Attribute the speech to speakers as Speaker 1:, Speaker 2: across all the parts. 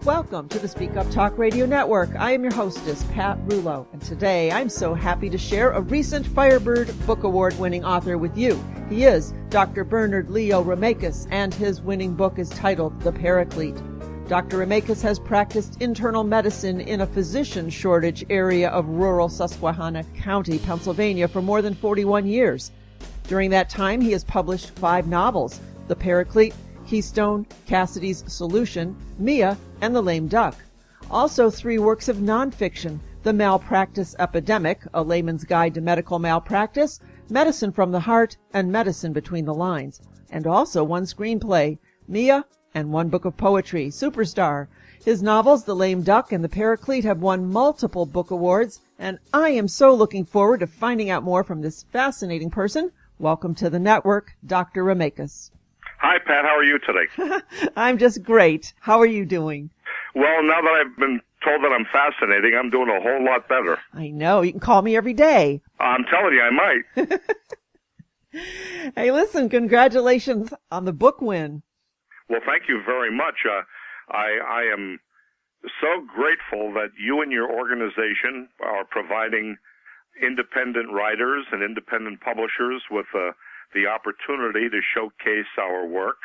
Speaker 1: Welcome to the Speak Up Talk Radio Network. I am your hostess, Pat Rullo, and today I'm so happy to share a recent Firebird Book Award winning author with you. He is Dr. Bernard Leo Remakus, and his winning book is titled The Paraclete. Dr. Remakus has practiced internal medicine in a physician shortage area of rural Susquehanna County, Pennsylvania, for more than 41 years. During that time, he has published 5 novels, The Paraclete, Keystone, Cassidy's Solution, Mia, and The Lame Duck. Also 3 works of nonfiction, The Malpractice Epidemic, A Layman's Guide to Medical Malpractice, Medicine from the Heart, and Medicine Between the Lines. And also 1 screenplay, Mia, and 1 book of poetry, Superstar. His novels, The Lame Duck and The Paraclete, have won multiple book awards, and I am so looking forward to finding out more from this fascinating person. Welcome to the network, Dr. Remakus.
Speaker 2: Hi, Pat. How are you today?
Speaker 1: I'm just great. How are you doing?
Speaker 2: Well, now that I've been told that I'm fascinating, I'm doing a whole lot better.
Speaker 1: I know. You can call me every day.
Speaker 2: I'm telling you, I might.
Speaker 1: Hey, listen, congratulations on the book win.
Speaker 2: Well, thank you very much. I am so grateful that you and your organization are providing independent writers and independent publishers with the opportunity to showcase our work.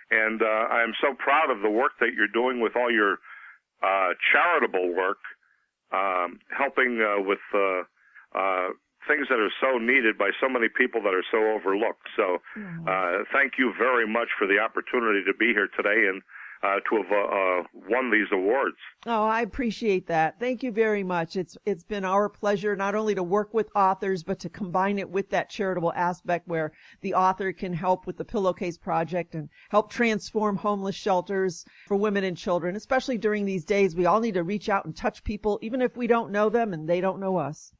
Speaker 2: And I'm so proud of the work that you're doing with all your charitable work, helping with things that are so needed by so many people that are so overlooked. So thank you very much for the opportunity to be here today and to have won these awards.
Speaker 1: Oh, I appreciate that. Thank you very much. It's been our pleasure not only to work with authors, but to combine it with that charitable aspect where the author can help with the Pillowcase Project and help transform homeless shelters for women and children, especially during these days. We all need to reach out and touch people, even if we don't know them and they don't know us.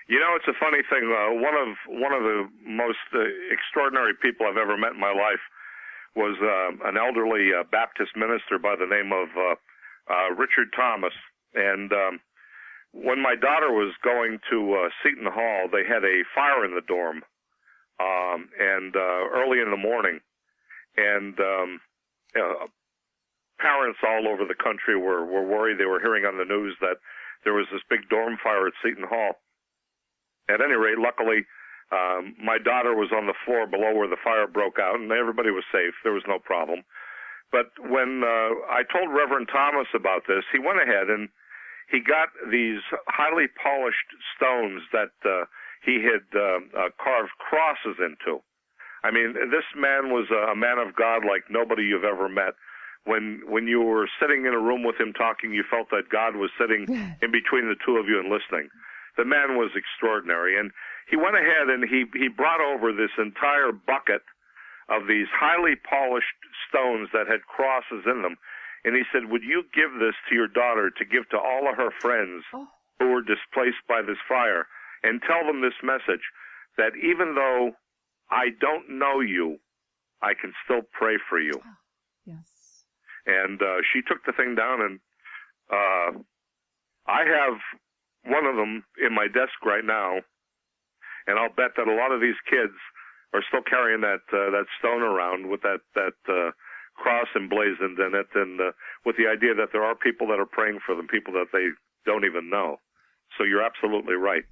Speaker 2: You know, it's a funny thing. One of the most extraordinary people I've ever met in my life was an elderly Baptist minister by the name of Richard Thomas. And when my daughter was going to Seton Hall, they had a fire in the dorm, and early in the morning. And parents all over the country were worried. They were hearing on the news that there was this big dorm fire at Seton Hall. At any rate, luckily, my daughter was on the floor below where the fire broke out, and everybody was safe. There was no problem. But when I told Reverend Thomas about this, he went ahead and he got these highly polished stones that he had carved crosses into. I mean, this man was a man of God like nobody you've ever met. When you were sitting in a room with him talking, you felt that God was sitting in between the two of you and listening. The man was extraordinary, and he went ahead and he brought over this entire bucket of these highly polished stones that had crosses in them, and he said, would you give this to your daughter to give to all of her friends who were displaced by this fire, and tell them this message, that even though I don't know you, I can still pray for you.
Speaker 1: Yes.
Speaker 2: And she took the thing down, and I have one of them in my desk right now, and I'll bet that a lot of these kids are still carrying that stone around with that cross emblazoned in it, and with the idea that there are people that are praying for them, people that they don't even know. So you're absolutely right.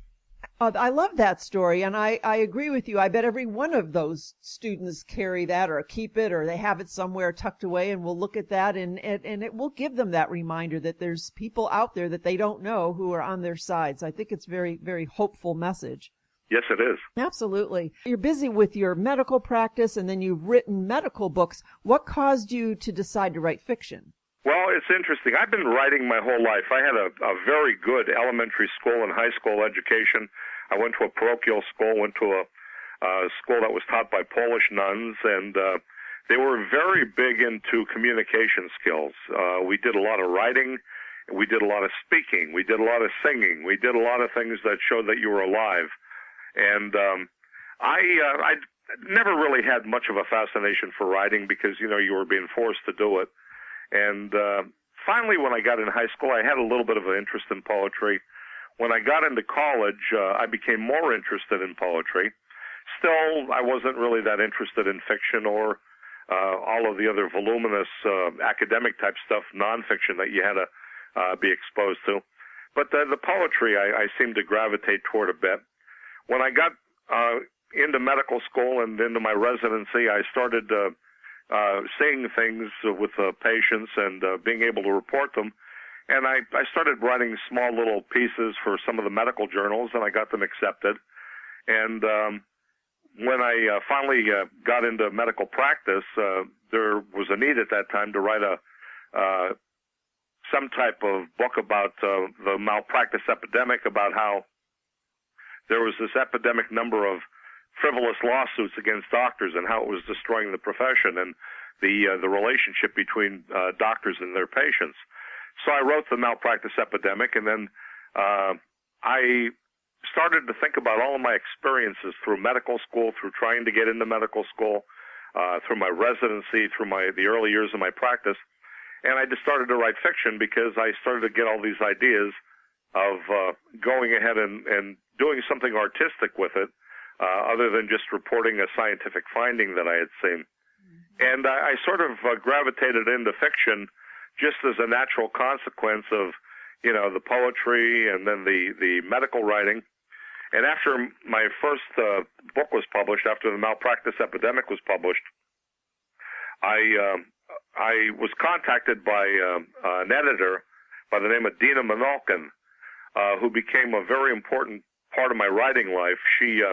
Speaker 1: I love that story, and I agree with you. I bet every one of those students carry that or keep it, or they have it somewhere tucked away, and will look at that, and it will give them that reminder that there's people out there that they don't know who are on their sides. I think it's very, very hopeful message.
Speaker 2: Yes, it is.
Speaker 1: Absolutely. You're busy with your medical practice, and then you've written medical books. What caused you to decide to write fiction?
Speaker 2: Well, it's interesting. I've been writing my whole life. I had a very good elementary school and high school education. I went to a parochial school, went to a school that was taught by Polish nuns, and they were very big into communication skills. We did a lot of writing. We did a lot of speaking. We did a lot of singing. We did a lot of things that showed that you were alive. And I never really had much of a fascination for writing because, you know, you were being forced to do it. And finally, when I got in high school, I had a little bit of an interest in poetry. When I got into college, I became more interested in poetry. Still, I wasn't really that interested in fiction or all of the other voluminous academic type stuff, nonfiction that you had to be exposed to. But the poetry I seemed to gravitate toward a bit. When I got into medical school and into my residency, I started seeing things with patients and being able to report them. And I started writing small little pieces for some of the medical journals, and I got them accepted. And when I finally got into medical practice, there was a need at that time to write some type of book about the malpractice epidemic, about how there was this epidemic number of frivolous lawsuits against doctors and how it was destroying the profession and the relationship between doctors and their patients. So I wrote the malpractice epidemic, and then I started to think about all of my experiences through medical school, through trying to get into medical school, through my residency, through the early years of my practice. And I just started to write fiction because I started to get all these ideas of going ahead and doing something artistic with it, other than just reporting a scientific finding that I had seen. And I sort of gravitated into fiction just as a natural consequence of, the poetry and then the medical writing. And after my first book was published, after the malpractice epidemic was published, I was contacted by an editor by the name of Dina Manolkin, who became a very important part of my writing life. She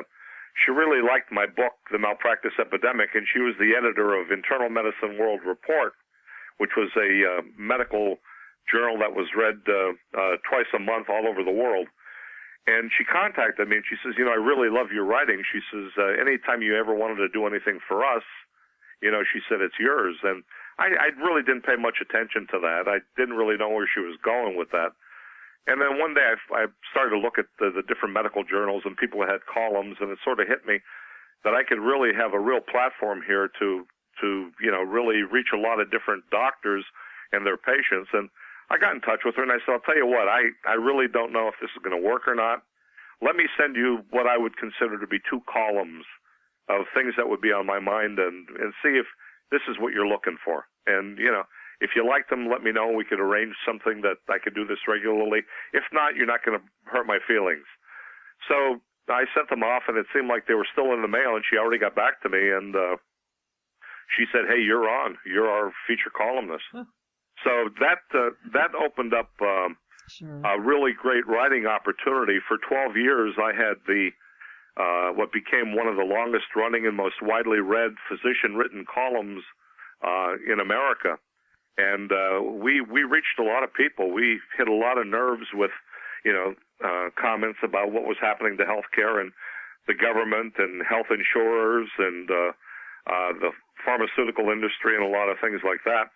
Speaker 2: really liked my book, The Malpractice Epidemic, and she was the editor of Internal Medicine World Report, which was a medical journal that was read twice a month all over the world. And she contacted me, and she says, I really love your writing. She says, anytime you ever wanted to do anything for us, she said, it's yours. And I really didn't pay much attention to that. I didn't really know where she was going with that. And then one day I started to look at the different medical journals, and people had columns, and it sort of hit me that I could really have a real platform here to really reach a lot of different doctors and their patients. And I got in touch with her, and I said, I'll tell you what, I really don't know if this is going to work or not. Let me send you what I would consider to be 2 columns of things that would be on my mind and see if this is what you're looking for. And, if you like them, let me know. We could arrange something that I could do this regularly. If not, you're not going to hurt my feelings. So I sent them off, and it seemed like they were still in the mail, and she already got back to me, and she said, hey, you're on. You're our feature columnist. Huh. So that opened up a really great writing opportunity. For 12 years, I had what became one of the longest running and most widely read physician-written columns in America. And we reached a lot of people. We hit a lot of nerves with, comments about what was happening to healthcare and the government and health insurers and the pharmaceutical industry and a lot of things like that.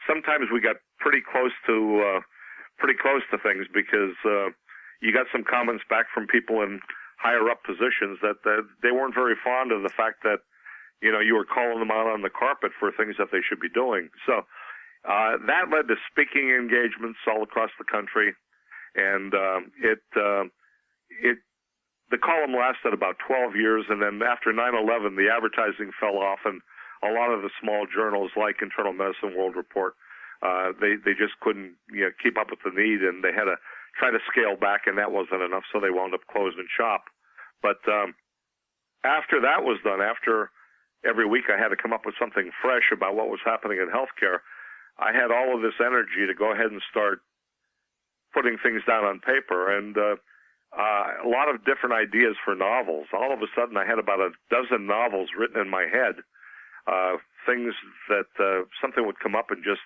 Speaker 2: Sometimes we got pretty close to things because you got some comments back from people in higher up positions that they weren't very fond of the fact that you were calling them out on the carpet for things that they should be doing. So that led to speaking engagements all across the country, and the column lasted about 12 years, and then after 9/11, the advertising fell off, and a lot of the small journals like Internal Medicine World Report, they just couldn't keep up with the need, and they had to try to scale back, and that wasn't enough, so they wound up closing shop. But after that was done, after every week I had to come up with something fresh about what was happening in healthcare, I had all of this energy to go ahead and start putting things down on paper, and a lot of different ideas for novels. All of a sudden I had about a dozen novels written in my head, things that something would come up and just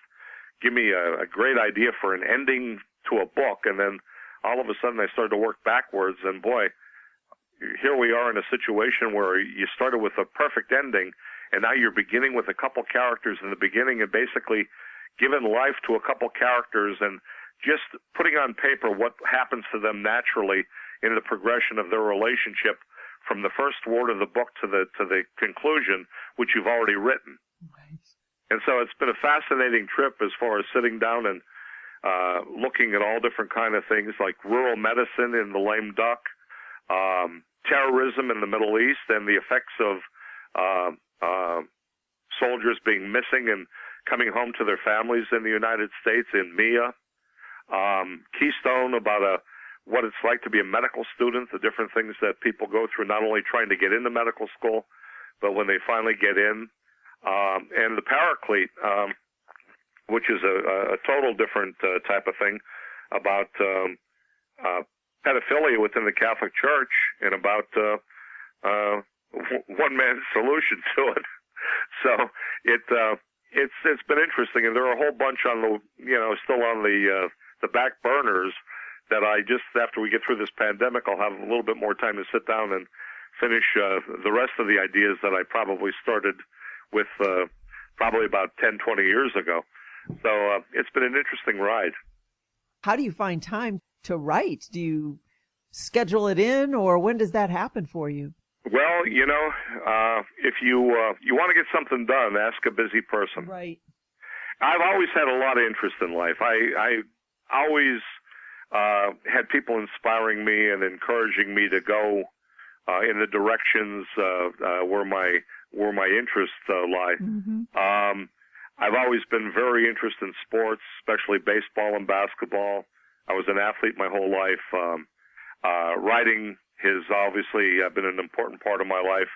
Speaker 2: give me a great idea for an ending to a book, and then all of a sudden I started to work backwards, and boy, here we are in a situation where you started with a perfect ending, and now you're beginning with a couple characters in the beginning and basically giving life to a couple characters and just putting on paper what happens to them naturally in the progression of their relationship from the first word of the book to the conclusion, which you've already written. Nice. And so it's been a fascinating trip as far as sitting down and looking at all different kind of things like rural medicine in the lame duck, terrorism in the Middle East, and the effects of soldiers being missing and coming home to their families in the United States in Mia. Keystone, about what it's like to be a medical student, the different things that people go through, not only trying to get into medical school, but when they finally get in. And the Paraclete, which is a total different type of thing, about pedophilia within the Catholic Church, and about one man's solution to it. So it's been interesting, and there are a whole bunch on the still on the back burners that I just, after we get through this pandemic, I'll have a little bit more time to sit down and finish the rest of the ideas that I probably started with probably about 10, 20 years ago. So it's been an interesting ride.
Speaker 1: How do you find time to write? Do you schedule it in, or when does that happen for you?
Speaker 2: Well, if you want to get something done, ask a busy person.
Speaker 1: Right.
Speaker 2: I've always had a lot of interest in life. I always had people inspiring me and encouraging me to go in the directions where my interests lie. Mm-hmm. I've always been very interested in sports, especially baseball and basketball. I was an athlete my whole life. Writing has obviously been an important part of my life.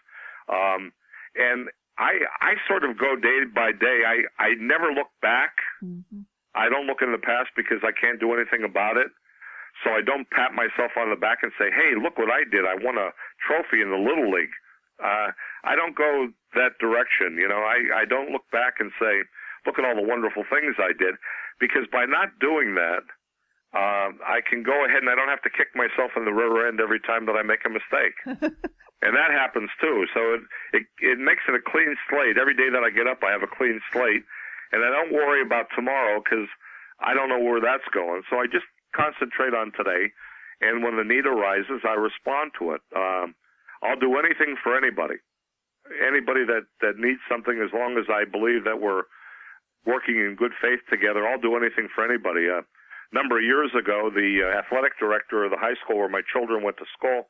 Speaker 2: And I sort of go day by day. I never look back. Mm-hmm. I don't look in the past because I can't do anything about it. So I don't pat myself on the back and say, hey, look what I did. I won a trophy in the Little League. I don't go that direction. I don't look back and say, look at all the wonderful things I did. Because by not doing that, I can go ahead and I don't have to kick myself in the rear end every time that I make a mistake. And that happens too. So it makes it a clean slate. Every day that I get up, I have a clean slate. And I don't worry about tomorrow because I don't know where that's going. So I just concentrate on today. And when the need arises, I respond to it. I'll do anything for anybody. Anybody that needs something, as long as I believe that we're working in good faith together, I'll do anything for anybody. A number of years ago, the athletic director of the high school where my children went to school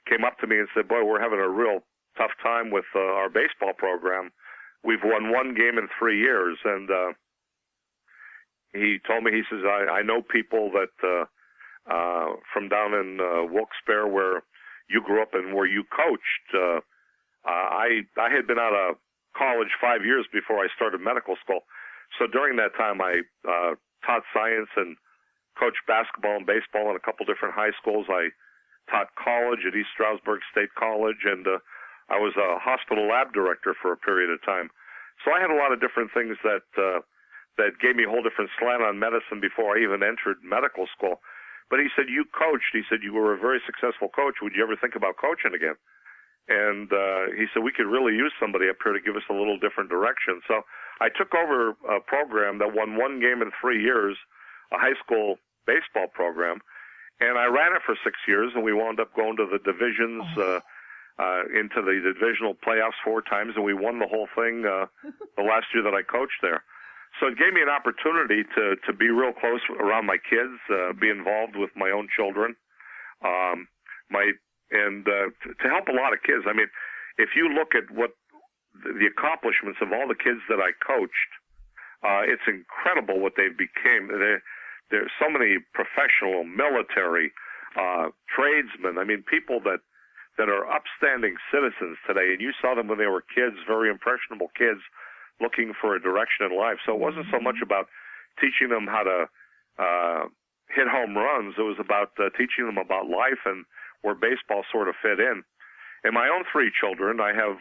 Speaker 2: came up to me and said, boy, we're having a real tough time with our baseball program. We've won one game in 3 years. And he told me, he says, I know people that from down in Wilkes-Barre where you grew up and where you coached. I had been out of college 5 years before I started medical school. So during that time, I taught science and coached basketball and baseball in a couple different high schools. I taught college at East Stroudsburg State College, and I was a hospital lab director for a period of time. So I had a lot of different things that gave me a whole different slant on medicine before I even entered medical school. But he said, you coached. He said, you were a very successful coach. Would you ever think about coaching again? And he said, we could really use somebody up here to give us a little different direction. So I took over a program that won one game in 3 years, a high school baseball program, and I ran it for 6 years, and we wound up going to the divisions, into the divisional playoffs 4 times, and we won the whole thing the last year that I coached there. So it gave me an opportunity to be real close around my kids, be involved with my own children, to help a lot of kids. I mean, if you look at what the accomplishments of all the kids that I coached, it's incredible what they became. There's so many professional, military, tradesmen. I mean, people that are upstanding citizens today, and you saw them when they were kids, very impressionable kids, looking for a direction in life. So it wasn't so much about teaching them how to hit home runs. It was about teaching them about life and where baseball sort of fit in. And my own 3 children, I have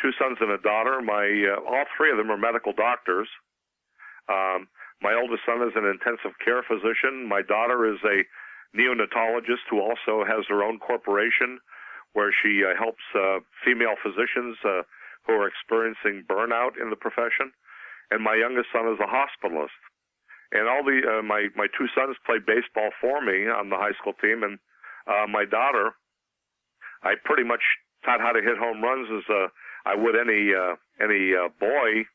Speaker 2: 2 sons and a daughter. All 3 of them are medical doctors. My oldest son is an intensive care physician. My daughter is a neonatologist who also has her own corporation where she helps female physicians who are experiencing burnout in the profession. And my youngest son is a hospitalist. And all my 2 sons played baseball for me on the high school team, and my daughter, I pretty much taught how to hit home runs as I would any boy,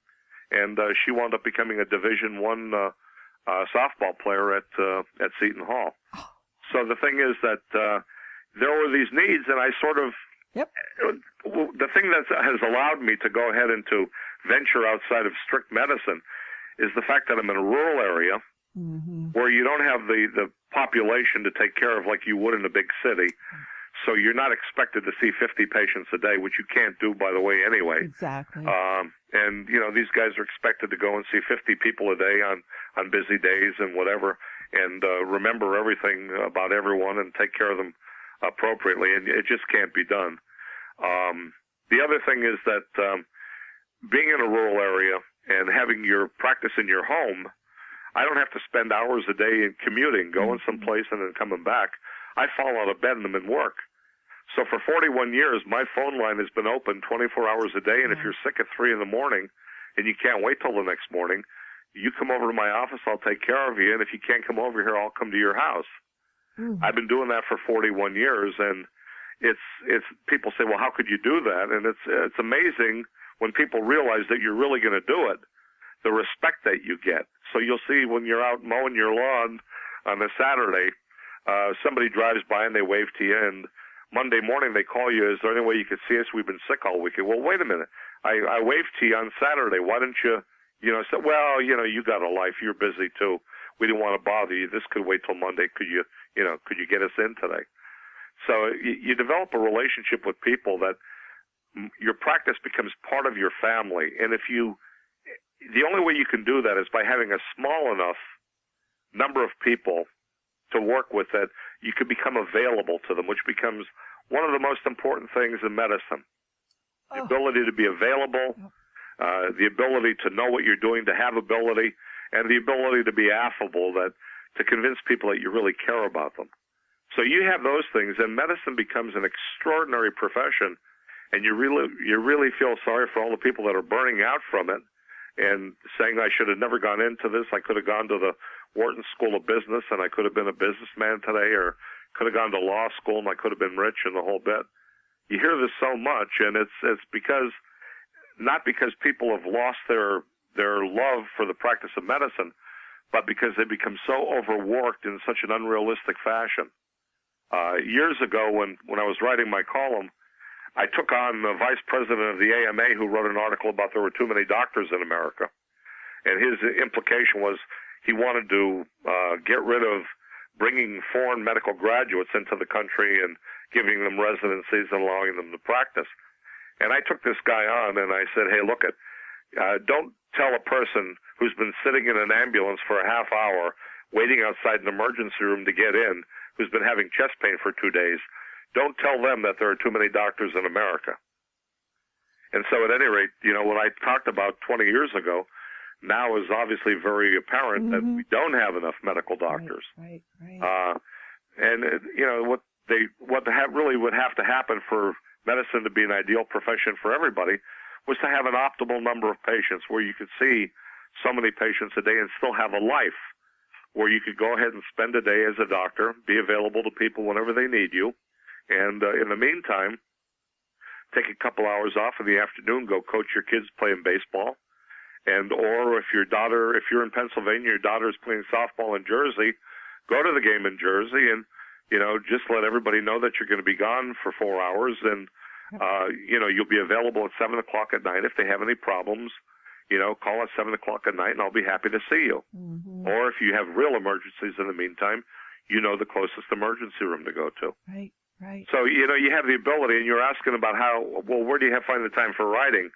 Speaker 2: and she wound up becoming a Division I softball player at Seton Hall. So the thing is that there were these needs, and I sort of
Speaker 1: Yep.
Speaker 2: The thing that has allowed me to go ahead and to venture outside of strict medicine is the fact that I'm in a rural area where you don't have the population to take care of like you would in a big city. So you're not expected to see 50 patients a day, which you can't do, by the way, anyway.
Speaker 1: Exactly.
Speaker 2: And, these guys are expected to go and see 50 people a day on busy days and whatever, and remember everything about everyone and take care of them appropriately, and it just can't be done. The other thing is that being in a rural area and having your practice in your home, I don't have to spend hours a day in commuting, going someplace and then coming back. I fall out of bed and I'm in work. So for 41 years, my phone line has been open 24 hours a day, and if you're sick at 3 in the morning and you can't wait till the next morning, you come over to my office, I'll take care of you, and if you can't come over here, I'll come to your house. I've been doing that for 41 years, and it's people say, well, how could you do that? And it's amazing when people realize that you're really going to do it, the respect that you get. So you'll see when you're out mowing your lawn on a Saturday, somebody drives by and they wave to you, and Monday morning they call you, is there any way you could see us? We've been sick all weekend. Well, wait a minute. I waved to you on Saturday. Why didn't you, say, well, you got a life. You're busy too. We didn't want to bother you. This could wait till Monday. Could you get us in today? So you develop a relationship with people that your practice becomes part of your family. And the only way you can do that is by having a small enough number of people to work with that you can become available to them, which becomes one of the most important things in medicine. The ability to be available, the ability to know what you're doing, to have ability, and the ability to be affable, to convince people that you really care about them. So you have those things, and medicine becomes an extraordinary profession, and you really feel sorry for all the people that are burning out from it and saying, I should have never gone into this. I could have gone to the Wharton School of Business, and I could have been a businessman today, or could have gone to law school, and I could have been rich, and the whole bit. You hear this so much, and it's not because people have lost their love for the practice of medicine, but because they become so overworked in such an unrealistic fashion. Years ago, when I was writing my column, I took on the vice president of the AMA, who wrote an article about there were too many doctors in America. And his implication was he wanted to get rid of bringing foreign medical graduates into the country and giving them residencies and allowing them to practice. And I took this guy on and I said, hey, look, don't tell a person who's been sitting in an ambulance for a half hour waiting outside an emergency room to get in, who's been having chest pain for 2 days, don't tell them that there are too many doctors in America. And so at any rate, what I talked about 20 years ago now is obviously very apparent that we don't have enough medical doctors.
Speaker 1: Right.
Speaker 2: And, what really would have to happen for medicine to be an ideal profession for everybody was to have an optimal number of patients where you could see so many patients a day and still have a life, where you could go ahead and spend a day as a doctor, be available to people whenever they need you, and in the meantime, take a couple hours off in the afternoon, go coach your kids playing baseball, or if you're in Pennsylvania, your daughter's playing softball in Jersey, go to the game in Jersey and, just let everybody know that you're going to be gone for 4 hours, and, you'll be available at 7 o'clock at night if they have any problems. Call at 7 o'clock at night and I'll be happy to see you. Or if you have real emergencies in the meantime, the closest emergency room to go to.
Speaker 1: Right.
Speaker 2: So, you have the ability, and you're asking about where do you find the time for writing?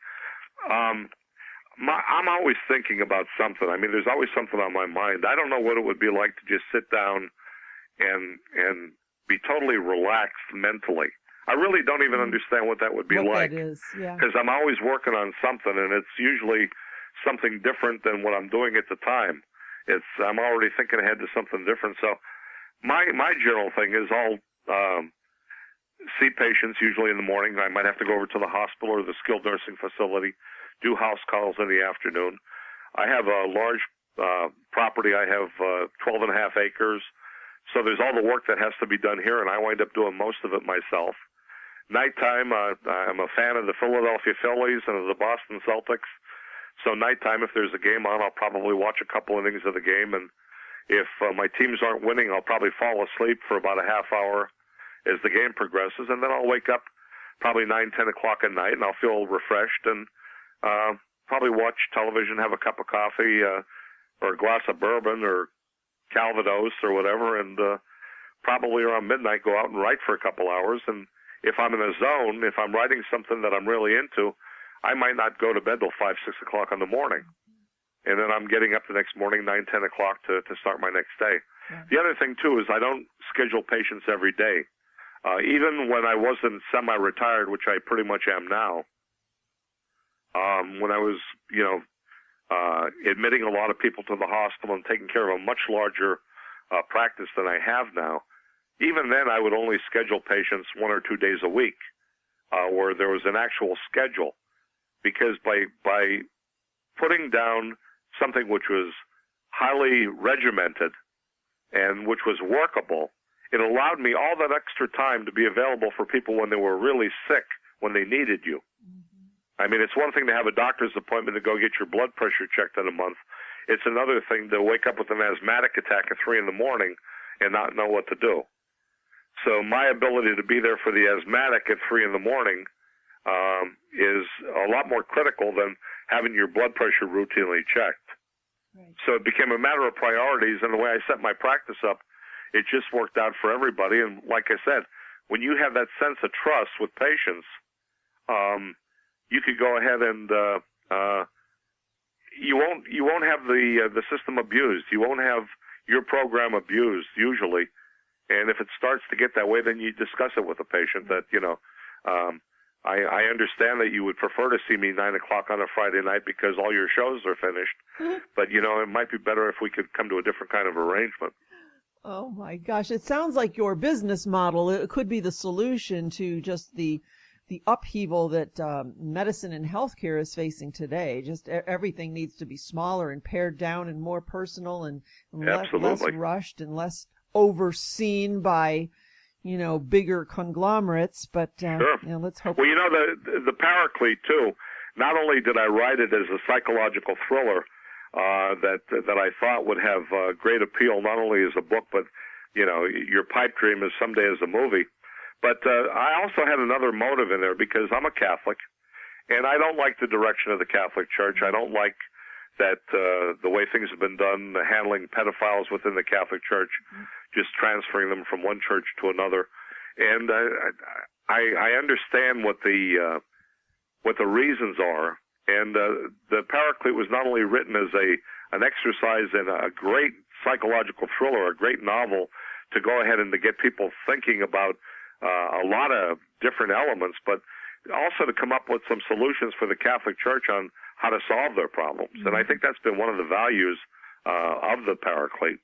Speaker 2: I'm always thinking about something. I mean, there's always something on my mind. I don't know what it would be like to just sit down and be totally relaxed mentally. I really don't even understand what that would be like.
Speaker 1: That is, yeah.
Speaker 2: Because I'm always working on something, and it's usually something different than what I'm doing at the time. I'm already thinking ahead to something different. So my general thing is I'll see patients usually in the morning. I might have to go over to the hospital or the skilled nursing facility, do house calls in the afternoon. I have a large property. I have 12 and a half acres. So there's all the work that has to be done here, and I wind up doing most of it myself. Nighttime, I'm a fan of the Philadelphia Phillies and of the Boston Celtics. So nighttime, if there's a game on, I'll probably watch a couple innings of the game. And if my teams aren't winning, I'll probably fall asleep for about a half hour as the game progresses. And then I'll wake up probably 9, 10 o'clock at night, and I'll feel refreshed and probably watch television, have a cup of coffee or a glass of bourbon or Calvados or whatever, and probably around midnight go out and write for a couple hours. And if I'm in a zone, if I'm writing something that I'm really into, I might not go to bed till 5, 6 o'clock in the morning. And then I'm getting up the next morning, 9, 10 o'clock to start my next day. Yeah. The other thing, too, is I don't schedule patients every day. Even when I wasn't semi-retired, which I pretty much am now, when I was, admitting a lot of people to the hospital and taking care of a much larger practice than I have now, even then I would only schedule patients 1 or 2 days a week where there was an actual schedule. Because by putting down something which was highly regimented and which was workable, it allowed me all that extra time to be available for people when they were really sick, when they needed you. I mean, it's one thing to have a doctor's appointment to go get your blood pressure checked in a month. It's another thing to wake up with an asthmatic attack at 3 in the morning and not know what to do. So my ability to be there for the asthmatic at 3 in the morning is a lot more critical than having your blood pressure routinely checked. Right. So it became a matter of priorities, and the way I set my practice up, it just worked out for everybody. And like I said, when you have that sense of trust with patients, you could go ahead and you won't have the system abused. You won't have your program abused usually. And if it starts to get that way, then you discuss it with the patient that, I understand that you would prefer to see me 9 o'clock on a Friday night because all your shows are finished. But, it might be better if we could come to a different kind of arrangement.
Speaker 1: Oh, my gosh. It sounds like your business model, it could be the solution to just the upheaval that medicine and healthcare is facing today. Just everything needs to be smaller and pared down and more personal and less rushed and less overseen by bigger conglomerates, but
Speaker 2: sure.
Speaker 1: Let's hope.
Speaker 2: Well, the Paraclete too. Not only did I write it as a psychological thriller that I thought would have great appeal, not only as a book, but your pipe dream is someday as a movie. But I also had another motive in there because I'm a Catholic, and I don't like the direction of the Catholic Church. I don't like that the way things have been done, handling pedophiles within the Catholic Church, just transferring them from one church to another. And I understand what the reasons are. And the Paraclete was not only written as an exercise in a great psychological thriller, a great novel to go ahead and to get people thinking about a lot of different elements, but also to come up with some solutions for the Catholic Church on how to solve their problems. Mm-hmm. And I think that's been one of the values of the Paraclete.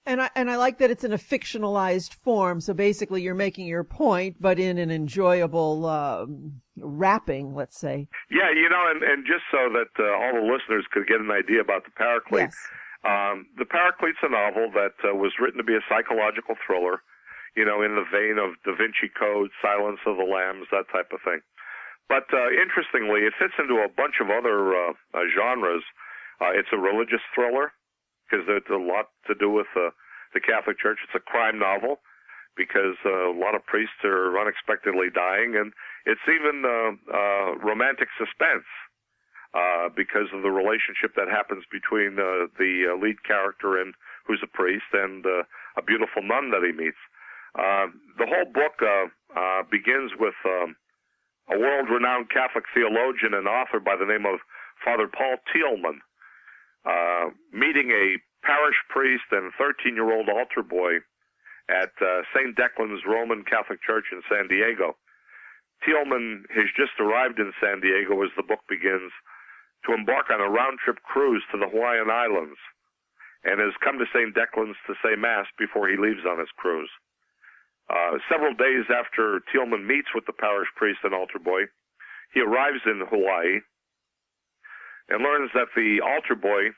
Speaker 1: And I like that it's in a fictionalized form. So basically you're making your point, but in an enjoyable wrapping, let's say.
Speaker 2: Yeah, and just so that all the listeners could get an idea about the Paraclete,
Speaker 1: yes.
Speaker 2: The Paraclete's a novel that was written to be a psychological thriller, in the vein of Da Vinci Code, Silence of the Lambs, that type of thing. But interestingly, it fits into a bunch of other genres. It's a religious thriller, because there's a lot to do with the Catholic Church. It's a crime novel, because a lot of priests are unexpectedly dying. And it's even romantic suspense, because of the relationship that happens between the lead character, who's a priest, and a beautiful nun that he meets. The whole book begins with a world-renowned Catholic theologian and author by the name of Father Paul Thielman, meeting a parish priest and 13-year-old altar boy at St. Declan's Roman Catholic Church in San Diego. Thielman has just arrived in San Diego as the book begins to embark on a round-trip cruise to the Hawaiian Islands, and has come to St. Declan's to say Mass before he leaves on his cruise. Several days after Thielman meets with the parish priest and altar boy, he arrives in Hawaii and learns that the altar boy,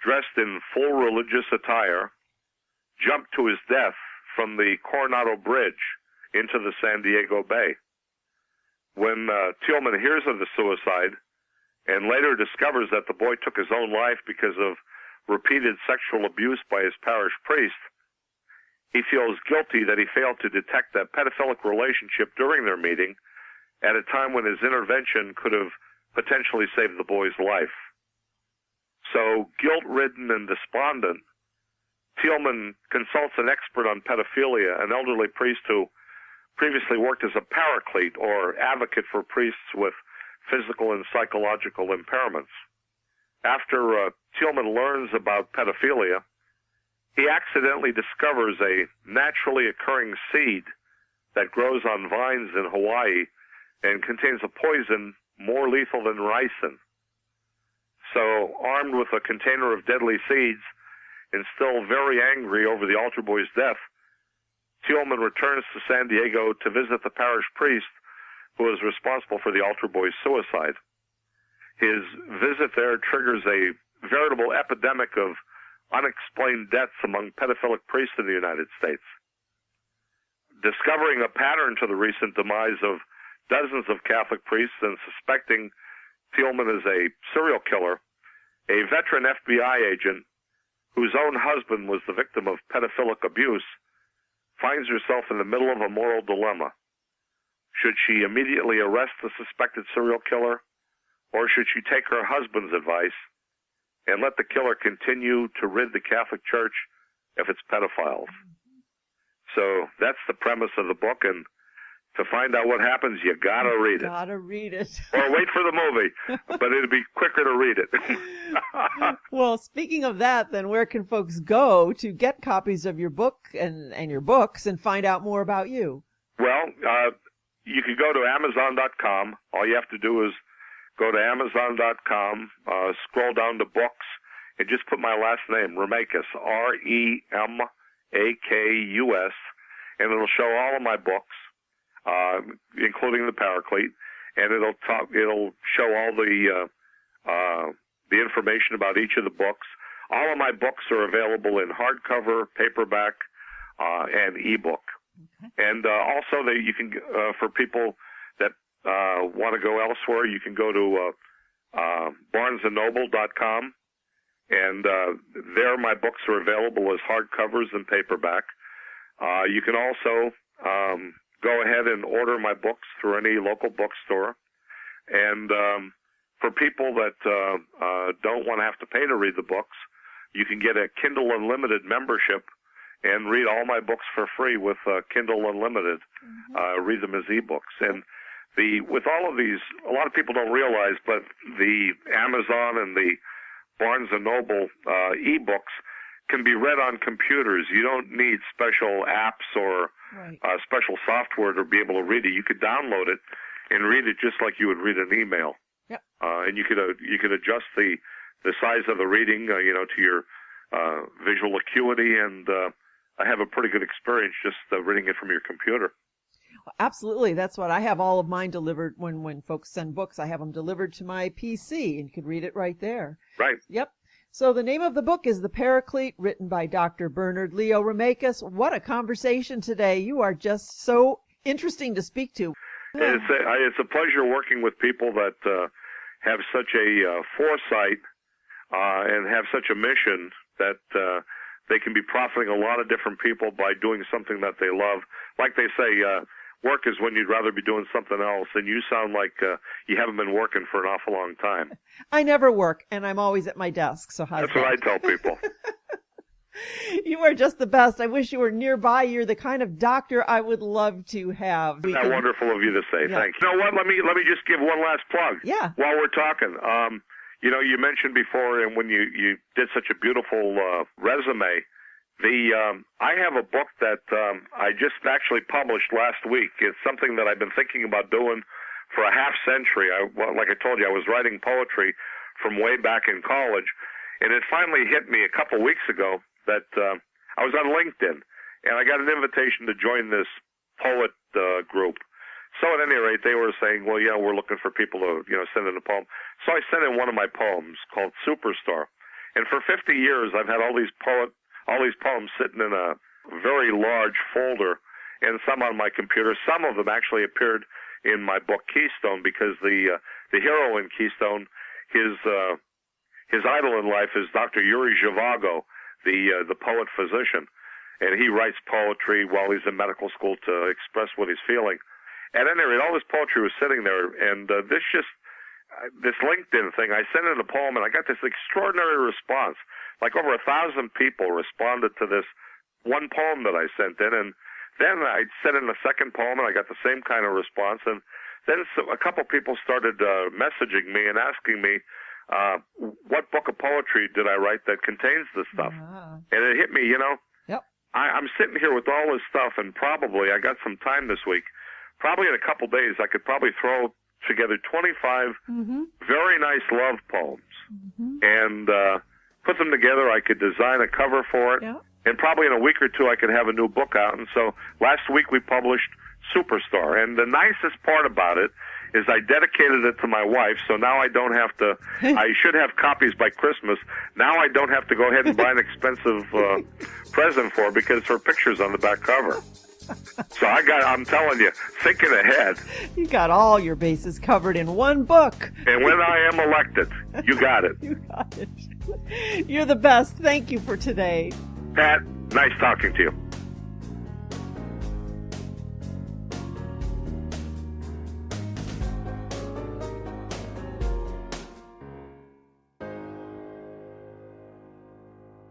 Speaker 2: dressed in full religious attire, jumped to his death from the Coronado Bridge into the San Diego Bay. When Thielman hears of the suicide and later discovers that the boy took his own life because of repeated sexual abuse by his parish priest, he feels guilty that he failed to detect a pedophilic relationship during their meeting at a time when his intervention could have potentially saved the boy's life. So, guilt-ridden and despondent, Thielman consults an expert on pedophilia, an elderly priest who previously worked as a paraclete, or advocate for priests with physical and psychological impairments. After Thielman learns about pedophilia, he accidentally discovers a naturally occurring seed that grows on vines in Hawaii and contains a poison more lethal than ricin. So, armed with a container of deadly seeds and still very angry over the altar boy's death, Thielman returns to San Diego to visit the parish priest who is responsible for the altar boy's suicide. His visit there triggers a veritable epidemic of unexplained deaths among pedophilic priests in the United States. Discovering a pattern to the recent demise of dozens of Catholic priests and suspecting Thielman as a serial killer, a veteran FBI agent whose own husband was the victim of pedophilic abuse finds herself in the middle of a moral dilemma. Should she immediately arrest the suspected serial killer, or should she take her husband's advice and let the killer continue to rid the Catholic Church of its pedophiles? So that's the premise of the book, and to find out what happens, you gotta read it.
Speaker 1: Gotta read it.
Speaker 2: Or wait for the movie, but it'd be quicker to read it.
Speaker 1: Well, speaking of that, then where can folks go to get copies of your book and your books and find out more about you?
Speaker 2: Well, you can go to Amazon.com. All you have to do is go to Amazon.com, scroll down to books, and just put my last name, Remakus, Remakus, and it'll show all of my books, including the Paraclete, and it'll show all the information about each of the books. All of my books are available in hardcover, paperback, and ebook. Okay. And also, you can for people that want to go elsewhere, you can go to BarnesandNoble.com, and there my books are available as hardcovers and paperback. You can also go ahead and order my books through any local bookstore. And for people that don't want to have to pay to read the books, you can get a Kindle Unlimited membership and read all my books for free with Kindle Unlimited. Read them as ebooks. And with all of these, a lot of people don't realize, but the Amazon and the Barnes & Noble ebooks can be read on computers. You don't need special apps or special software to be able to read it. You could download it and read it just like you would read an email.
Speaker 1: Yep.
Speaker 2: And you could adjust the size of the reading, to your visual acuity, and I have a pretty good experience just reading it from your computer.
Speaker 1: Absolutely. That's what I have all of mine delivered. When folks send books, I have them delivered to my PC and you can read it right there.
Speaker 2: Right.
Speaker 1: Yep. So the name of the book is The Paraclete, written by Dr. Bernard Leo Remakus. What a conversation today. You are just so interesting to speak to.
Speaker 2: It's a pleasure working with people that have such a foresight and have such a mission that they can be profiting a lot of different people by doing something that they love. Like they say, work is when you'd rather be doing something else, and you sound like you haven't been working for an awful long time.
Speaker 1: I never work, and I'm always at my desk, so how's
Speaker 2: That's what I tell people.
Speaker 1: You are just the best. I wish you were nearby. You're the kind of doctor I would love to have.
Speaker 2: That's wonderful of you to say. Yeah. Thank you. You know what? Let me just give one last plug.
Speaker 1: Yeah.
Speaker 2: While we're talking, you mentioned before, and when you did such a beautiful resume, I have a book that I just actually published last week. It's something that I've been thinking about doing for a half century. Like I told you, I was writing poetry from way back in college, and it finally hit me a couple weeks ago that I was on LinkedIn, and I got an invitation to join this poet group. So at any rate, they were saying, well, we're looking for people to, send in a poem. So I sent in one of my poems called Superstar. And for 50 years, I've had all these poems sitting in a very large folder, and some on my computer. Some of them actually appeared in my book Keystone, because the hero in Keystone, his idol in life is Dr. Yuri Zhivago, the poet physician. and he writes poetry while he's in medical school to express what he's feeling. At any rate, all this poetry was sitting there, and this LinkedIn thing, I sent in a poem, and I got this extraordinary response. Like over 1,000 people responded to this one poem that I sent in, and then I sent in a second poem, and I got the same kind of response. And then a couple people started messaging me and asking me, what book of poetry did I write that contains this stuff? And it hit me,
Speaker 1: Yep.
Speaker 2: I'm sitting here with all this stuff, and probably I got some time this week. Probably in a couple days, I could probably throw together 25 very nice love poems and put them together. I could design a cover for it, and probably in a week or two I could have a new book out. And so last week we published Superstar, and the nicest part about it is I dedicated it to my wife, so now I don't have to, I should have copies by Christmas. Now I don't have to go ahead and buy an expensive present for her because her picture's on the back cover. So I'm telling you, thinking ahead.
Speaker 1: You got all your bases covered in one book.
Speaker 2: And when I am elected, you got it.
Speaker 1: You got it. You're the best. Thank you for today.
Speaker 2: Pat, nice talking to you.